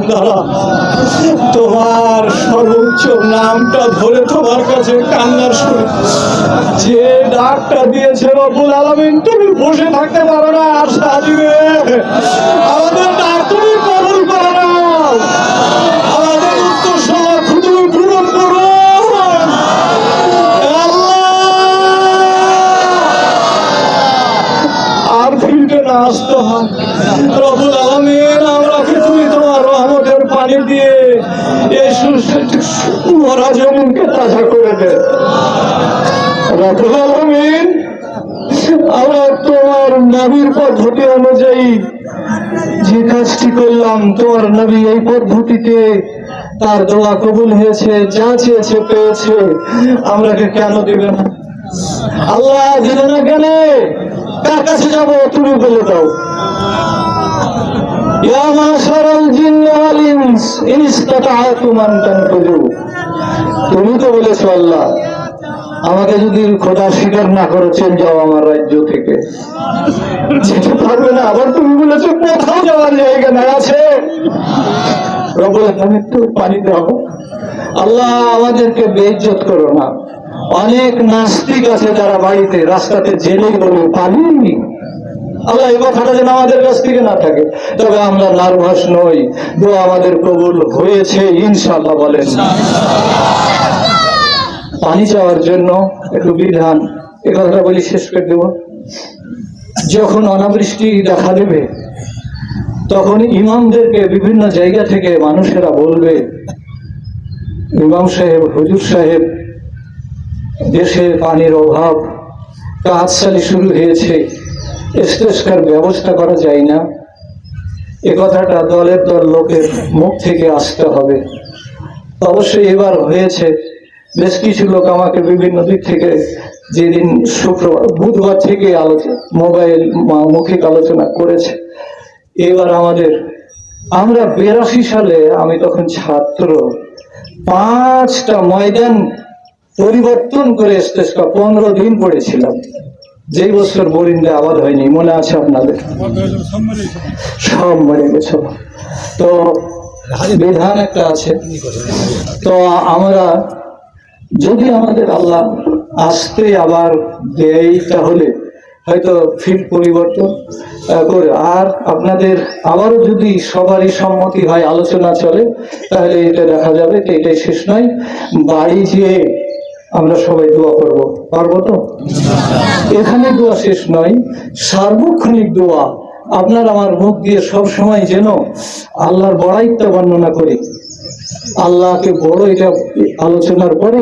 বান্দারা তোমার সর্বোচ্চ নামটা ধরে তোমার কাছে কান্নার সুরে যে ডাকটা দিয়েছে রব্বুল আলামিন, তুমি বসে থাকতে পারো না, আশা দিবে আমাদের ডাক তুমি কবুল করো না, আমাদের উত্তর সভা তুমি পূরণ করো আর ফিরতে না আসতে হয় রব্বুল আলামিন। আমরা কি তুমি তোমার রহমতের পানি দিয়ে এই মরা জমিনকে তাজা করে দে রব্বুল আলামিন। আমরা তোমার নবীর পদ্ধতি অনুযায়ী যে কাজটি করলাম, তোমার নবী এই পদ্ধতিতে তার দোয়া কবুল হয়েছে, যা চেয়েছে পেয়েছে, আমরাকে কেন দিবে না? আল্লাহ দিলে না কেন? কার কাছে যাবো তুমি বলে দাও। ইয়া মাশারাল জিন্নি ওয়াল ইনস ইন ইসতাতা'তুম আন তানফুযু, তুমি তো বলেছো আল্লাহ আমাকে যদি খোদা স্বীকার না করো চলে যাও আমার রাজ্য থেকে, যেতে পারবে না। আবার তুমি বলেছো কোথাও যাওয়ার জায়গা না আছে, রব্বুল আলামিন একটু পানি দাও। আল্লাহ আমাদেরকে বেইজ্জত করো না। অনেক নাস্তিক আছে যারা বাড়িতে রাস্তাতে জেলে বলে পানি, আল্লাহ এই কথাটা যেন আমাদের কাছ থেকে না থাকে। তবে আমরা নার্ভাস নই, দোয়া আমাদের কবুল হয়েছে ইনশাআল্লাহ বলেন। পানি চাওয়ার জন্য একটু বিধান, এ কথাটা বলি শেষ করে দেব। যখন অনাবৃষ্টি দেখা দেবে তখন ইমামদেরকে বিভিন্ন জায়গা থেকে মানুষেরা বলবে, ইমাম সাহেব, হুজুর সাহেব, দেশে পানির অভাব, কাজশালি শুরু হয়েছে, ইস্তেসকার ব্যবস্থা করা যায় না। এ কথাটা দলের দল লোকের মুখ থেকে আসতে হবে। অবশ্যই এবার হয়েছে, বেশ কিছু লোক আমাকে বিভিন্ন দিক থেকে যেদিন শুক্রবার বুধবার থেকে মোবাইল মৌখিক আলোচনা করেছে। এবার আমরা 82 সালে, আমি তখন ছাত্র, 5টা ময়দান পরিবর্তন করে ইস্তেসকা 15 দিন পড়েছিলাম। যেই বছর বোরিন্দা আবাদ হয়নি, মনে আছে আপনাদের? সব মরে গেছে। তো বিধান একটা আছে। তো আমরা যদি আমাদের আল্লাহ আসতে আবার দেয় তাহলে হয়তো ফিল্ড পরিবর্তন করে, আর আপনাদের আবারও যদি সবারই সম্মতি হয়, আলোচনা চলে, তাহলে এটা দেখা যাবে। তো এটাই শেষ নয়, বাড়ি যেয়ে আমরা সবাই দোয়া করবো, পারবো তো? এখানে দোয়া শেষ নয়, সার্বক্ষণিক দোয়া আপনার আমার মুখ দিয়ে সব সময় যেন আল্লাহর বড়াইটা বর্ণনা করি, আল্লাহকে বড়, এটা আলোচনার পরে